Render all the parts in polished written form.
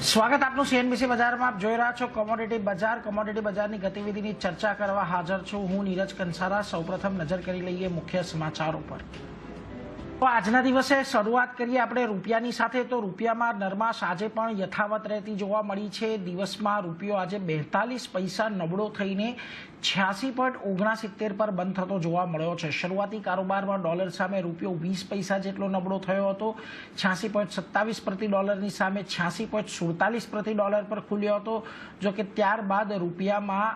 સ્વાગત આપનું સીએનબીસી બજારમાં આપ જોઈ રહ્યા છો કોમોડિટી બજારની ગતિવિધિની ચર્ચા કરવા હાજર છું હું નીરજ કંસારા। સૌપ્રથમ નજર કરી લઈએ મુખ્ય સમાચારો પર। તો આજના દિવસે શરૂઆત કરીએ આપણે રૂપિયાની સાથે। તો રૂપિયામાં નરમાશ આજે પણ યથાવત રહેતી જોવા મળી છે। દિવસમાં રૂપિયો આજે 42 પૈસા નબળો થઈને 86.69 પર બંધ થતો જોવા મળ્યો છે। શરૂઆતી કારોબારમાં ડોલર સામે રૂપિયો 20 પૈસા જેટલો નબળો થયો હતો। 86.27 પ્રતિ ડોલરની સામે 86.47 પ્રતિ ડોલર પર ખુલ્યો હતો। જો કે ત્યારબાદ રૂપિયામાં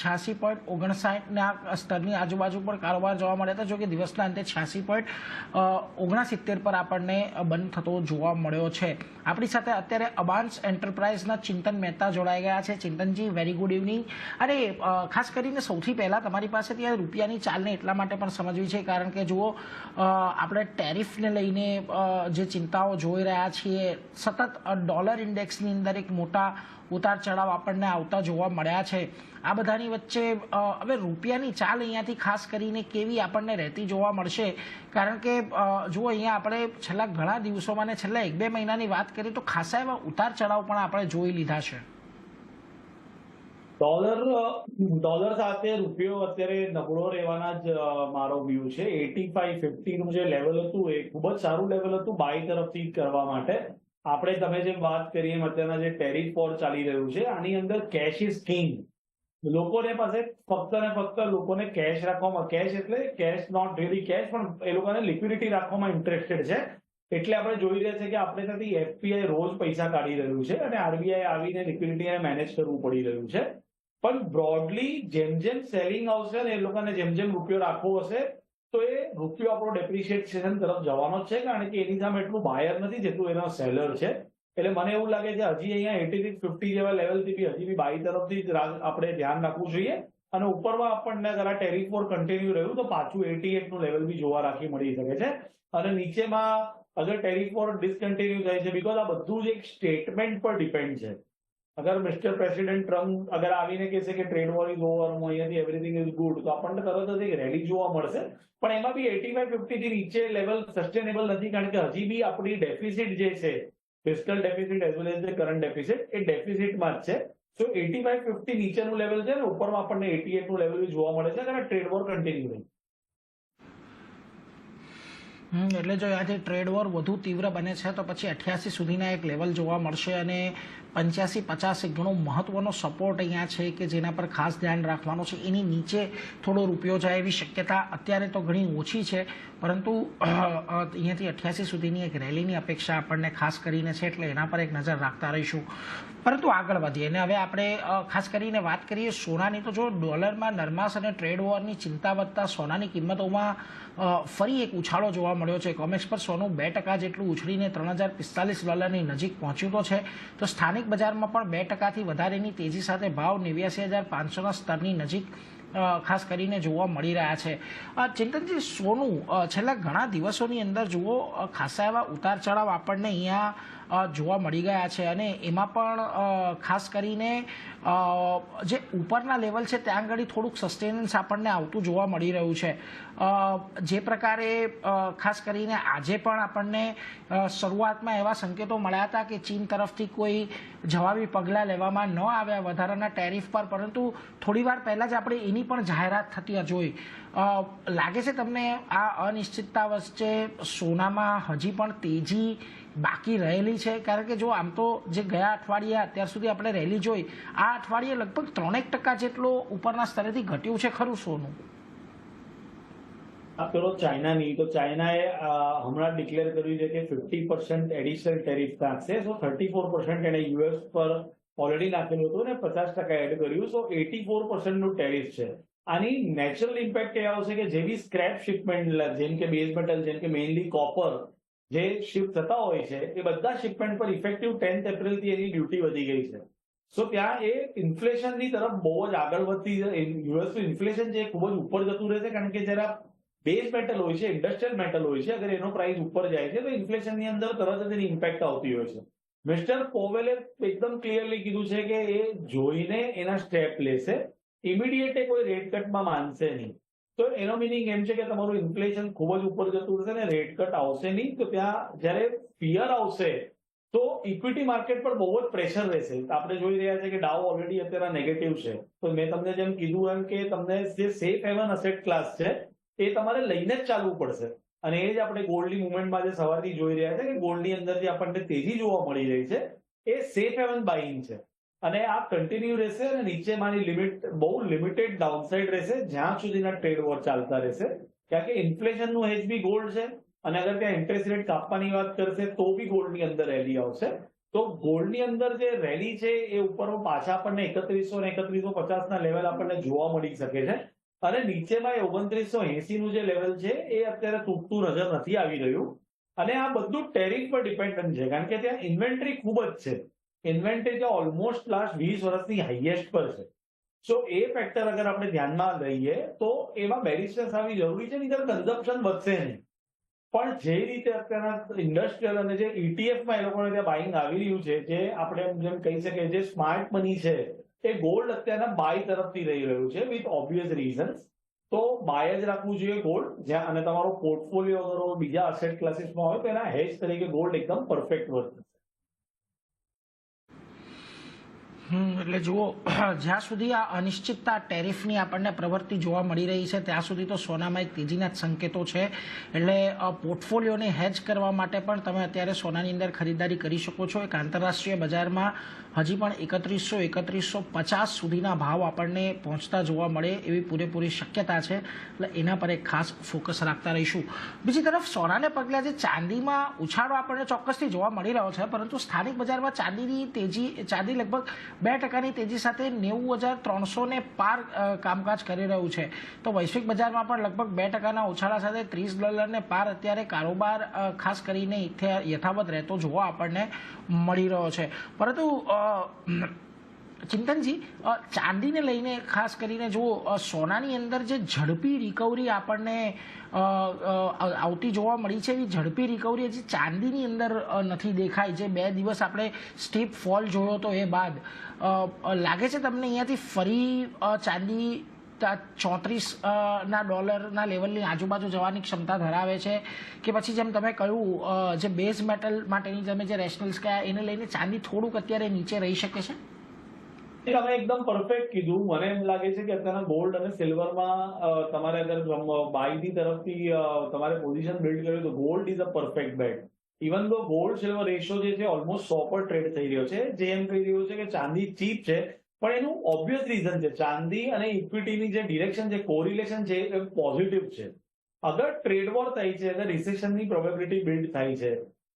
86.59ના સ્તરની આજુબાજુ પર કારોબાર જોવા મળ્યા હતા। જો કે દિવસના અંતે 86.69 પર આપણને બંધ થતો જોવા મળ્યો છે। આપણી સાથે અત્યારે અબાન્સ એન્ટરપ્રાઇઝના ચિંતન મહેતા જોડાઈ ગયા છે। ચિંતનજી, વેરી ગુડ ઇવનિંગ। અને ખાસ કરીને સૌથી પહેલાં તમારી પાસેથી આ રૂપિયાની ચાલને એટલા માટે પણ સમજવી છે કારણ કે જુઓ આપણે ટેરિફને લઈને જે ચિંતાઓ જોઈ રહ્યા છીએ, સતત ડોલર ઇન્ડેક્સની અંદર એક મોટા ઉતાર ચઢાવ આપણને આવતા જોવા મળ્યા છે। આ બધાની વચ્ચે હવે રૂપિયાની ચાલ અહીંયાથી ખાસ કરીને કેવી આપણને રહેતી જોવા મળશે? કારણ કે જુઓ અહીંયા આપણે છેલ્લા ઘણા દિવસોમાં ને છેલ્લા 1-2 મહિનાની વાત કરીએ તો ખાસા એવા ઉતાર ચઢાવ પણ આપણે જોઈ લીધા છે। ડોલર સાથે રૂપિયો અત્યારે નબળો રહેવાના જ મારો વ્યૂ છે। 85.50 નું જે લેવલ હતું એ ખૂબ જ સારું લેવલ હતું બાય તરફથી કરવા માટે। આપણે તમે જે વાત કરી એમ અત્યારના જે ટેરિફ વોર ચાલી રહ્યું છે આની અંદર કેશ ઇઝ કિંગ। લોકોને પાસે ફક્ત ને ફક્ત લોકોને કેશ રાખવામાં, કેશ એટલે કેશ નોટ રિયલી કેશ, પણ એ લોકોને લિક્વિડિટી રાખવામાં ઇન્ટરેસ્ટેડ છે। એટલે આપણે જોઈ રહ્યા છે કે આપણે ત્યાંથી એફપીઆઈ રોજ પૈસા કાઢી રહ્યું છે અને આરબીઆઈ આવીને લિક્વિડિટીને મેનેજ કરવું પડી રહ્યું છે। પણ બ્રોડલી જેમ જેમ સેલિંગ આવશે ને એ લોકોને જેમ જેમ રૂપિયો રાખવો હશે તો એ રૂપિયો આપણો ડેપ્રિશિએશન તરફ જવાનો જ છે કારણ કે એની સામે એટલું બાયર નથી જેટલું એનો સેલર છે। એટલે મને એવું લાગે છે હજી અહીંયા 86.50 જેવા લેવલથી હજી બી બાય તરફથી આપણે ધ્યાન રાખવું જોઈએ અને ઉપરમાં આપણને જરા ટેરિફ વોર કન્ટિન્યુ રહ્યું તો પાછું 88 નું લેવલ બી જોવા રાખી મળી શકે છે। અને નીચેમાં અગર ટેરિફ વોર ડિસકન્ટિન્યુ થાય છે બીકોઝ આ બધું જ એક સ્ટેટમેન્ટ પર ડિપેન્ડ છે। અગર મિસ્ટર પ્રેસિડેન્ટ ટ્રમ્પ અગર આવીને કહેશે કે ટ્રેડ વોર ઇઝ ઓવર, અહીંયાથી એવરીથિંગ ઇઝ ગુડ, તો આપણને તરત જ એક રેલી જોવા મળશે। પણ એમાં બી 85.50 થી નીચે લેવલ સસ્ટેનેબલ નથી કારણ કે હજી બી આપણી ડેફિસિટ જે છે, fiscal deficit as well as the current deficit, એ ડેફિસિટમાં જ છે। તો 85.50 નીચેનું લેવલ છે ને ઉપરમાં આપણને 88 નું લેવલ જોવા મળે છે અને ટ્રેડ વોર કન્ટિન્યુ રહે। એટલે જો આજે ટ્રેડ વોર વધુ તીવ્ર બને છે તો પછી 88 સુધીના એક લેવલ જોવા મળશે અને 85-50 એક ઘણો મહત્વનો સપોર્ટ અહીંયા છે કે જેના પર ખાસ ધ્યાન રાખવાનો છે। એની નીચે થોડો રૂપિયો જાય એવી શક્યતા અત્યારે તો ઘણી ઓછી છે, પરંતુ અહીંયાથી 88 સુધીની એક રેલીની અપેક્ષા આપણને ખાસ કરીને છે, એટલે એના પર એક નજર રાખતા રહીશું। પરંતુ આગળ વધીએ અને હવે આપણે ખાસ કરીને વાત કરીએ સોનાની। તો જો ડોલરમાં નરમાશ અને ટ્રેડ વોરની ચિંતા વધતા સોનાની કિંમતોમાં ફરી એક ઉછાળો જોવા મળ્યો છે। કોમેક્સ પર સોનું 2% જેટલું ઉછળીને $3045 નજીક પહોંચ્યું તો છે, તો સ્થાનિક બજારમાં પણ 2%થી વધારેની તેજી સાથે ભાવ 89500ના સ્તરની નજીક ખાસ કરીને જોવા મળી રહ્યા છે। ચિંતનજી, સોનું છેલ્લા ઘણા દિવસોની અંદર જુઓ ખાસા એવા ઉતાર ચઢાવ આપણને અહીંયા જોવા મળી ગયા છે અને એમાં પણ ખાસ કરીને જે ઉપરના લેવલ છે ત્યાં આગળ થોડુંક સસ્ટેનન્સ આપણને આવતું જોવા મળી રહ્યું છે। જે પ્રકારે ખાસ કરીને આજે પણ આપણને શરૂઆતમાં એવા સંકેતો મળ્યા હતા કે ચીન તરફથી કોઈ જવાબી પગલાં લેવામાં ન આવ્યા વધારાના ટેરિફ પર, પરંતુ થોડીવાર પહેલાં જ આપણે એની પણ જાહેરાત થતી જોઈ। લાગે છે તમને આ અનિશ્ચિતતા વચ્ચે સોનામાં હજી પણ તેજી બાકી રહેલી છે? કારણ કે જો આમ તો જે ગયા અઠવાડિયે અત્યાર સુધી આપણે રેલી જોઈ, આ અઠવાડિયે લગભગ 3% જેટલો ઉપરના સ્તરેથી ઘટ્યું છે ખરું સોનું? પેલો ચાઇનાની, તો ચાઇનાએ હમણાં ડિક્લેર કર્યું છે કે 50% એડિશનલ ટેરિફ નાખશે। સો 34% એને યુએસ પર ઓલરેડી નાખેલું હતું અને 50% એડ કર્યું, સો 84% નું ટેરિફ છે। આની નેચરલ ઇમ્પેક્ટ એ આવશે કે જેવી સ્ક્રેપ શિપમેન્ટ જેમ કે બેઝ મેટલ, જેમ કે મેઇનલી કોપર જે શિપ થતા હોય છે એ બધા શિપમેન્ટ પર ઇફેક્ટિવ 10th એપ્રિલથી એની ડ્યુટી વધી ગઈ છે। સો ત્યાં એ ઇન્ફ્લેશનની તરફ બહુ જ આગળ વધતી, યુએસનું ઇન્ફ્લેશન જે ખૂબ જ ઉપર જતું રહેશે કારણ કે જરા બેઝ મેટલ હોય છે, ઇન્ડસ્ટ્રીયલ મેટલ હોય છે, અગર એનો પ્રાઇસ ઉપર જાય છે તો ઇન્ફ્લેશનની અંદર તરત જ એની ઇમ્પેક્ટ આવતી હોય છે। મિસ્ટર પોવેલે એકદમ ક્લિયરલી કીધું છે કે એ જોઈને એના સ્ટેપ લેશે, ઇમિડિયેટ કોઈ રેટ કટમાં માનશે નહીં। તો એનો મિનિંગ એમ છે કે તમારું ઇન્ફ્લેશન ખૂબ જ ઉપર જતું રહેશે ને રેટ કટ આવશે નહીં। તો ત્યાં જ્યારે ફિયર આવશે તો ઇક્વિટી માર્કેટ પર બહુ જ પ્રેશર રહેશે. આપણે જોઈ રહ્યા છે કે ડાઉ ઓલરેડી અત્યારે નેગેટિવ છે. તો મેં તમને જેમ કીધું એમ કે તમને જે સેફ હેવન અસેટ ક્લાસ છે એ તમારે લઈને જ ચાલવું પડશે. અને એ જ આપણે ગોલ્ડની મુવમેન્ટમાં જે સવારથી જોઈ રહ્યા છે કે ગોલ્ડની અંદર જે આપણને તેજી જોવા મળી રહી છે એ સેફ હેવન બાઇંગ છે. અને આ કન્ટિન્યુ રહેશે અને નીચેમાંની લિમિટ બહુ લિમિટેડ ડાઉનસાઇડ રહેશે જ્યાં સુધીના ટ્રેડ વોર ચાલતા રહેશે. કારણ કે ઇન્ફ્લેશનનું હેજ બી ગોલ્ડ છે અને અગર ત્યાં ઇન્ટરેસ્ટ રેટ કાપવાની વાત કરશે તો બી ગોલ્ડની અંદર રેલી આવશે. તો ગોલ્ડની અંદર જે રેલી છે એ ઉપરમાં પાછા આપણને 3100 અને 3150 લેવલ આપણને જોવા મળી શકે છે. અને નીચેમાં 2980 નું જે લેવલ છે એ અત્યારે તૂટતું નજર નથી આવી રહ્યું. અને આ બધું ટેરિફ પર ડિપેન્ડન્ટ છે કારણ કે ત્યાં ઇન્વેન્ટરી ખૂબ જ છે. ઇન્વેન્ટરી તો ઓલમોસ્ટ લાસ્ટ 20 વર્ષની હાઈએસ્ટ પર છે. સો એ ફેક્ટર અગર આપણે ધ્યાનમાં લઈએ તો એમાં બેરિસ્ટન્સ આવી જરૂરી છે, નહીંતર કન્ઝમ્પશન વધશે નહીં. પણ જે રીતે અત્યારના ઇન્ડસ્ટ્રીયલ અને જે ઇટીએફમાં એ લોકોને ત્યાં બાઇંગ આવી રહ્યું છે, જે આપણે જેમ કહી શકીએ જે સ્માર્ટ મની છે એ ગોલ્ડ અત્યારના બાય તરફથી રહી રહ્યું છે વિથ ઓબ્વિયસ રીઝન્સ. તો બાય જ રાખવું જોઈએ ગોલ્ડ જ્યાં, અને તમારો પોર્ટફોલિયો અગર બીજા અસેટ ક્લાસીસમાં હોય તો એના હેજ તરીકે ગોલ્ડ એકદમ પરફેક્ટ વર્ક. એટલે જુઓ, જ્યાં સુધી આ અનિશ્ચિતતા ટેરિફની આપણને પ્રવૃત્તિ જોવા મળી રહી છે ત્યાં સુધી તો સોનામાં એક તેજીના જ સંકેતો છે. એટલે પોર્ટફોલિયોને હેજ કરવા માટે પણ તમે અત્યારે સોનાની અંદર ખરીદારી કરી શકો છો. એક આંતરરાષ્ટ્રીય બજારમાં હજી પણ 3150 સુધીના ભાવ આપણને પહોંચતા જોવા મળે એવી પૂરેપૂરી શક્યતા છે. એટલે એના પર એક ખાસ ફોકસ રાખતા રહીશું. બીજી તરફ સોનાને પગલે જે ચાંદીમાં ઉછાળો આપણને ચોક્કસથી જોવા મળી રહ્યો છે, પરંતુ સ્થાનિક બજારમાં ચાંદી લગભગ 2% તેજી સાથે 90,300 પાર કામકાજ કરી રહ્યું છે. તો વૈશ્વિક બજારમાં પણ લગભગ 2% ઉછાળા સાથે $30 પાર અત્યારે કારોબાર ખાસ કરીને યથાવત રહેતો જોવા આપણને મળી રહ્યો છે. પરંતુ ચિંતનજી, ચાંદીને લઈને ખાસ કરીને જુઓ, સોનાની અંદર જે ઝડપી રિકવરી આપણને આવતી જોવા મળી છે એવી ઝડપી રિકવરી હજી ચાંદીની અંદર નથી દેખાઈ. જે 2 દિવસ આપણે સ્ટીપ ફોલ જોયો તો એ બાદ લાગે છે તમને અહીંયાથી ફરી ચાંદી $34 લેવલની આજુબાજુ જવાની ક્ષમતા ધરાવે છે, કે પછી જેમ તમે કહ્યું જે બેઝ મેટલ માટેની તમે જે રેશનલ્સ કયા એને લઈને ચાંદી થોડુંક અત્યારે નીચે રહી શકે છે? તમે એકદમ પરફેક્ટ કીધું. મને એમ લાગે છે કે અત્યારના ગોલ્ડ અને સિલ્વરમાં તમારે અગર બાયની તરફથી તમારે પોઝિશન બિલ્ડ કર્યું તો gold is a perfect bet. Even તો ગોલ્ડ સિલ્વર રેશિયો જે છે ઓલમોસ્ટ 100 પર ટ્રેડ થઈ રહ્યો છે, જે એમ કહી રહ્યું છે કે ચાંદી ચીપ છે. પણ એનું ઓબ્વિયસ રીઝન છે, ચાંદી અને ઇક્વિટીની જે ડિરેક્શન છે, કોરિલેશન છે એ પોઝિટિવ છે. અગર ટ્રેડ વોર થાય છે, અગર રિસેશનની પ્રોબેબિલિટી બિલ્ડ થાય છે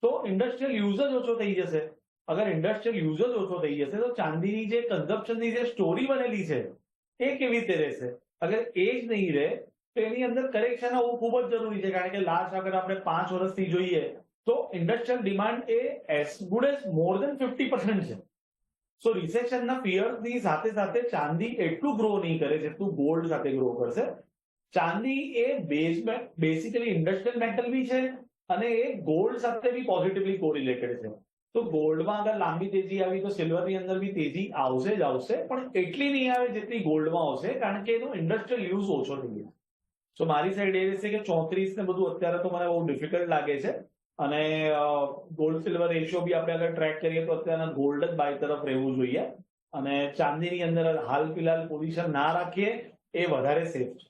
તો ઇન્ડસ્ટ્રીયલ યુઝ જ ઓછો થઈ જશે. અગર ઇન્ડસ્ટ્રીયલ યુઝ જ ઓછો થઈ જશે તો ચાંદીની જે કન્ઝમ્પશનની જે સ્ટોરી બનેલી છે એ કેવી રીતે રહેશે? અગર એ જ નહીં રહે તો એની અંદર કરેક્શન આવવું ખૂબ જ જરૂરી છે. કારણ કે લાસ્ટ અગર આપણે 5 વર્ષથી જોઈએ તો ઇન્ડસ્ટ્રીયલ ડિમાન્ડ એ એઝ ગુડ એઝ મોર દેન 50% છે. સો રિસેશનના ફિયરની સાથે સાથે ચાંદી એટલું ગ્રો નહીં કરે જેટલું ગોલ્ડ સાથે ગ્રો કરશે. ચાંદી એ બેસિકલી ઇન્ડસ્ટ્રીયલ મેટલ બી છે અને એ ગોલ્ડ સાથે બી પોઝિટિવલી કોરિલેટેડ છે. તો ગોલ્ડમાં અગર લાંબી તેજી આવી તો સિલ્વરની અંદર બી તેજી આવશે જ આવશે, પણ એટલી નહીં આવે જેટલી ગોલ્ડમાં આવશે, કારણ કે એનો ઇન્ડસ્ટ્રીયલ યુઝ ઓછો થઈ ગયો. સો મારી સાઈડ એ રહેશે કે 34 ને બધું અત્યારે તો મને બહુ ડિફિકલ્ટ લાગે છે. અને ગોલ્ડ સિલ્વર રેશિયો બી આપણે અગર ટ્રેક કરીએ તો અત્યારના ગોલ્ડ જ બાય તરફ રહેવું જોઈએ, અને ચાંદીની અંદર હાલ ફિલહાલ પોઝિશન ના રાખીએ એ વધારે સેફ છે.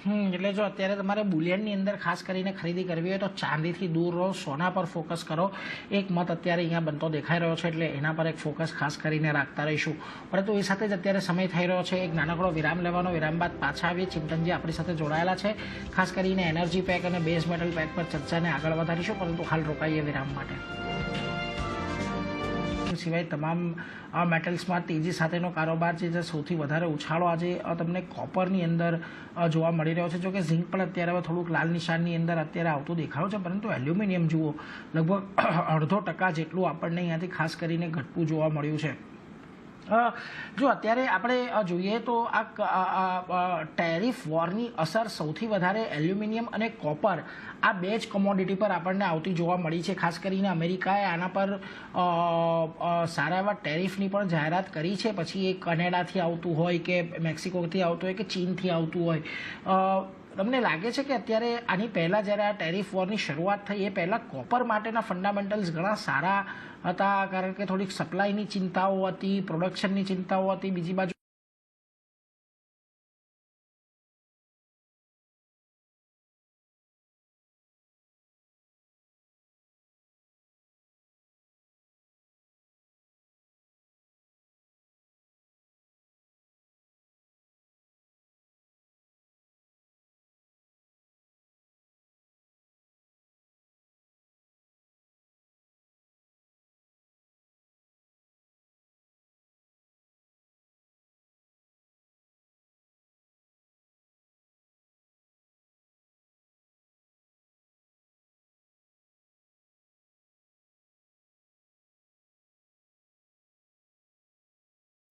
એટલે જો અત્યારે તમારે બુલિયનની અંદર ખાસ કરીને ખરીદી કરવી હોય તો ચાંદીથી દૂર રહો, સોના પર ફોકસ કરો. એક મત અત્યારે અહીંયા બનતો દેખાઈ રહ્યો છે, એટલે એના પર એક ફોકસ ખાસ કરીને રાખતા રહીશું. પરંતુ એ સાથે જ અત્યારે સમય થઈ રહ્યો છે એક નાનકડો વિરામ લેવાનો. વિરામ બાદ પાછા આવીએ. ચિંતનજી આપણી સાથે જોડાયેલા છે. ખાસ કરીને એનર્જી પેક અને બેઝ મેટલ પેક પર ચર્ચાને આગળ વધારીશું, પરંતુ હાલ રોકાઈએ વિરામ માટે. સિવાય તમામ મેટલ્સમાં તેજી સાથેનો કારોબાર છે, જે સૌથી વધારે ઉછાળો આજે તમને કોપરની અંદર જોવા મળી રહ્યો છે. જો કે ઝિંક પણ અત્યારે હવે થોડુંક લાલ નિશાનની અંદર અત્યારે આવતું દેખાયું છે, પરંતુ એલ્યુમિનિયમ જુઓ લગભગ 0.5% જેટલું આપણને અહીંયાથી ખાસ કરીને ઘટતું જોવા મળ્યું છે. જો અત્યારે આપણે જોઈએ તો આ ટેરિફ વોરની અસર સૌથી વધારે એલ્યુમિનિયમ અને કોપર આ 2 જ કોમોડિટી પર આપણને આવતી જોવા મળી છે. ખાસ કરીને અમેરિકાએ આના પર સારા એવા ટેરિફની પણ જાહેરાત કરી છે. પછી એ કનેડાથી આવતું હોય કે મેક્સિકોથી આવતું હોય કે ચીનથી આવતું હોય, તમને લાગે છે કે અત્યારે આની પહેલાં જ્યારે આ ટેરિફ વોરની શરૂઆત થઈ એ પહેલાં કોપર માટેના ફંડામેન્ટલ્સ ઘણા સારા હતા, કારણ કે થોડીક સપ્લાયની ચિંતાઓ હતી, પ્રોડક્શનની ચિંતાઓ હતી, બીજી બાજુ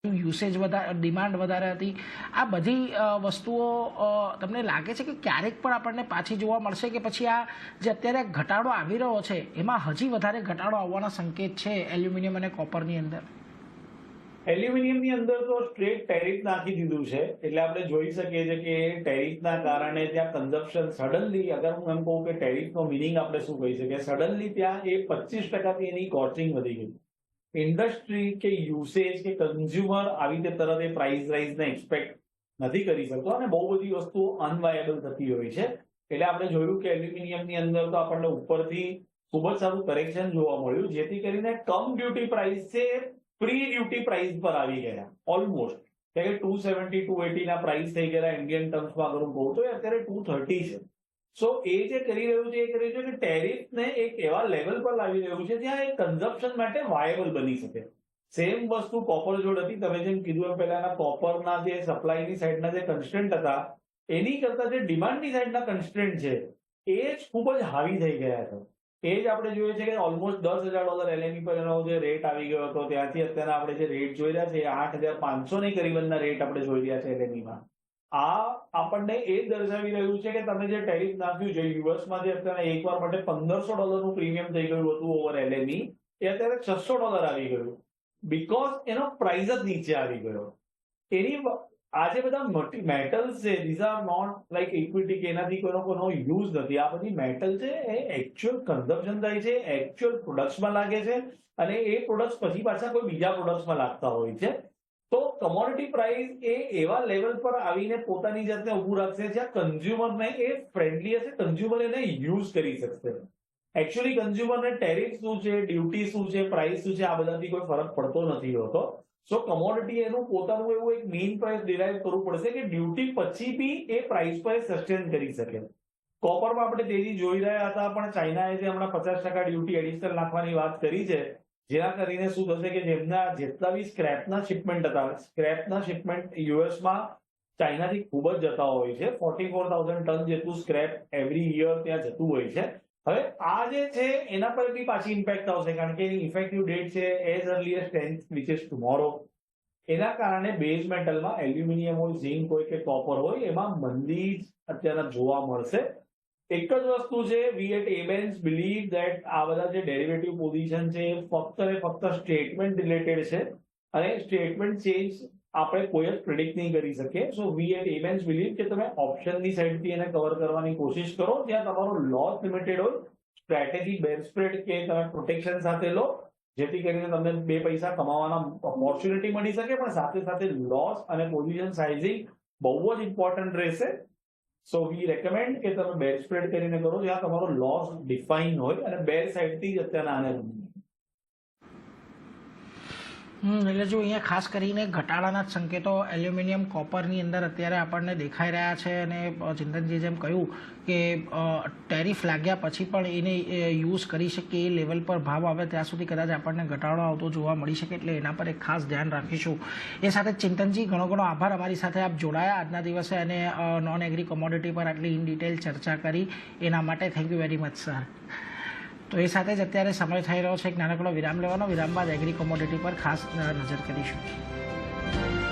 યુસેજ વધારે, ડિમાન્ડ વધારે હતી. આ બધી વસ્તુઓ તમને લાગે છે કે ક્યારેક પણ આપણને પાછી જોવા મળશે, કે પછી આ જે અત્યારે ઘટાડો આવી રહ્યો છે એમાં હજી વધારે ઘટાડો આવવાના સંકેત છે એલ્યુમિનિયમ અને કોપરની અંદર? એલ્યુમિનિયમની અંદર તો સ્ટ્રેટ ટેરિફ નાખી દીધું છે, એટલે આપણે જોઈ શકીએ છીએ કે ટેરિફના કારણે ત્યાં કન્ઝમ્પશન સડનલી, અગર હું એમ કહું કે ટેરિફનો મિનિંગ આપણે શું કહી શકીએ, સડનલી ત્યાં એ 25% એની કોસ્ટિંગ વધી ગઈ. ઇન્ડસ્ટ્રી કે યુસેજ કે કન્ઝ્યુમર આવી રીતે તરત એ પ્રાઇસ રાઇઝને એક્સપેક્ટ નથી કરી શકતો અને બહુ બધી વસ્તુઓ અનવાયેબલ થતી હોય છે. એટલે આપણે જોયું કે એલ્યુમિનિયમની અંદર તો આપણને ઉપરથી ખૂબ જ સારું કરેક્શન જોવા મળ્યું, જેથી કરીને કમ ડ્યુટી પ્રાઇસ છે પ્રી ડ્યુટી પ્રાઇસ પર આવી ગયા ઓલમોસ્ટ, કે 270 280 ના પ્રાઇસ થઈ ગયા ઇન્ડિયન ટર્મ્સમાં. અગર હું કહું તો અત્યારે 230 છે. સો એ જે કરી રહ્યું છે એ કરી રહ્યું છે કે ટેરિફને એક એવા લેવલ પર લાવી રહ્યું છે જ્યાં એ કન્ઝમ્પશન માટે વાયેબલ બની શકે. સેમ વસ્તુ કોપર જોડ હતી. તમે જેમ કીધું એમ પહેલાના કોપરના જે સપ્લાયની સાઈડના જે કન્સ્ટ્રેન્ટ હતા એની કરતા જે ડિમાન્ડની સાઈડના કન્સ્ટ્રેન્ટ છે એ જ ખૂબ જ હાવી થઈ ગયા છે. એ જ આપણે જોઈએ છે કે ઓલમોસ્ટ $10,000 LME પર એનો જે રેટ આવી ગયો હતો, ત્યાંથી અત્યારે આપણે જે રેટ જોઈ રહ્યા છે 8,500 ની કરીબનના રેટ આપણે જોઈ રહ્યા છે LME-માં. આ આપણને એ દર્શાવી રહ્યું છે કે તમે જે ટેરિફ નાખ્યું છે યુએસમાં, જે અત્યારે એકવાર માટે $1,500 નું પ્રીમિયમ થઈ ગયું હતું ઓવર LME, એ અત્યારે $600 આવી ગયું, બીકોઝ એનો પ્રાઇસ જ નીચે આવી ગયો. એની આ જે બધા મેટલ્સ છે, these are not like equity, કે એનાથી કોઈનો યુઝ નથી. આ બધી મેટલ છે એ એકચ્યુઅલ કન્ઝમ્પશન થાય છે, એકચ્યુઅલ પ્રોડક્ટ્સમાં લાગે છે અને એ પ્રોડક્ટ્સ પછી પાછા કોઈ બીજા પ્રોડક્ટ્સમાં લાગતા હોય છે. તો કમોડિટી પ્રાઇસ એ એવા લેવલ પર આવીને પોતાની જાતને ઊભું રાખશે જ્યાં કન્ઝ્યુમરને એ ફ્રેન્ડલી હશે, કન્ઝ્યુમર એને યુઝ કરી શકશે. એકચ્યુઅલી કન્ઝ્યુમરને ટેરિફ શું છે, ડ્યુટી શું છે, પ્રાઇસ શું છે, આ બધાથી કોઈ ફરક પડતો નથી હોતો. સો કમોડિટી એનું પોતાનું એવું એક મીન પ્રાઇસ ડિરાઈવ કરવું પડશે કે ડ્યુટી પછી બી એ પ્રાઇસ પર સસ્ટેન કરી શકે. કોપરમાં આપણે તેજી જોઈ રહ્યા હતા, પણ ચાઇનાએ જે હમણાં 50% ડ્યુટી એડિશનલ નાખવાની વાત કરી છે, જેના કરીને શું થશે કે જેમના જેટલા બી સ્ક્રેપના શિપમેન્ટ હતા, સ્ક્રેપના શિપમેન્ટ યુએસમાં ચાઇનાથી ખૂબ જ જતા હોય છે. 44,000 ટન જેટલું સ્ક્રેપ એવરી યર ત્યાં જતું હોય છે. હવે આ જે છે એના પર બી પાછી ઇમ્પેક્ટ આવશે, કારણ કે એની ઇફેક્ટિવ ડેટ છે as early as 10th which is tomorrow. એના કારણે બેઝ મેટલમાં એલ્યુમિનિયમ હોય, ઝિંક હોય કે કોપર હોય, એમાં મંદી અત્યારે જોવા મળશે. એક જ વસ્તુ છે, વી એટ એબેન્સ બિલીવ ધેટ આ બધા જે ડેરિવેટિવ પોઝિશન છે એ ફક્ત ને ફક્ત સ્ટેટમેન્ટ રિલેટેડ છે અને સ્ટેટમેન્ટ ચેન્જ આપણે કોઈ જ પ્રિડિક્ટ નહીં કરી શકીએ. સો વી એટ એબેન્સ બિલીવ કે તમે ઓપ્શનની સાઈડથી એને કવર કરવાની કોશિશ કરો, જ્યાં તમારો લોસ લિમિટેડ હોય. સ્ટ્રેટેજી બેર સ્પ્રેડ કે તમે પ્રોટેક્શન સાથે લો, જેથી કરીને તમને 2 પૈસા કમાવાના ઓપોર્ચ્યુનિટી મળી શકે, પણ સાથે સાથે લોસ અને પોઝિશન સાઇઝિંગ બહુ જ ઇમ્પોર્ટન્ટ રહેશે. સો વી રેકમેન્ડ કે તમે બેર સ્પ્રેડ કરીને કરો જ્યાં તમારો લોસ ડિફાઇન હોય અને બેર સાઈડથી જ અત્યારે આને એટલે જો અહીંયા ખાસ કરીને ઘટાડાના જ સંકેતો એલ્યુમિનિયમ કોપરની અંદર અત્યારે આપણને દેખાઈ રહ્યા છે. અને ચિંતનજી જેમ કહ્યું કે ટેરિફ લાગ્યા પછી પણ એને યુઝ કરી શકીએ એ લેવલ પર ભાવ આવે ત્યાં સુધી કદાચ આપણને ઘટાડો આવતો જોવા મળી શકે, એટલે એના પર એક ખાસ ધ્યાન રાખીશું. એ સાથે ચિંતનજી ઘણો ઘણો આભાર અમારી સાથે આપ જોડાયા આજના દિવસે અને નોન એગ્રી કોમોડિટી પર આટલી ઇન ડિટેલ ચર્ચા કરી એના માટે thank you very much sir. તો એ સાથે જ અત્યારે સમય થઈ રહ્યો છે એક નાનકડો વિરામ લેવાનો. વિરામ બાદ એગ્રી કોમોડિટી પર ખાસ નજર કરીશું.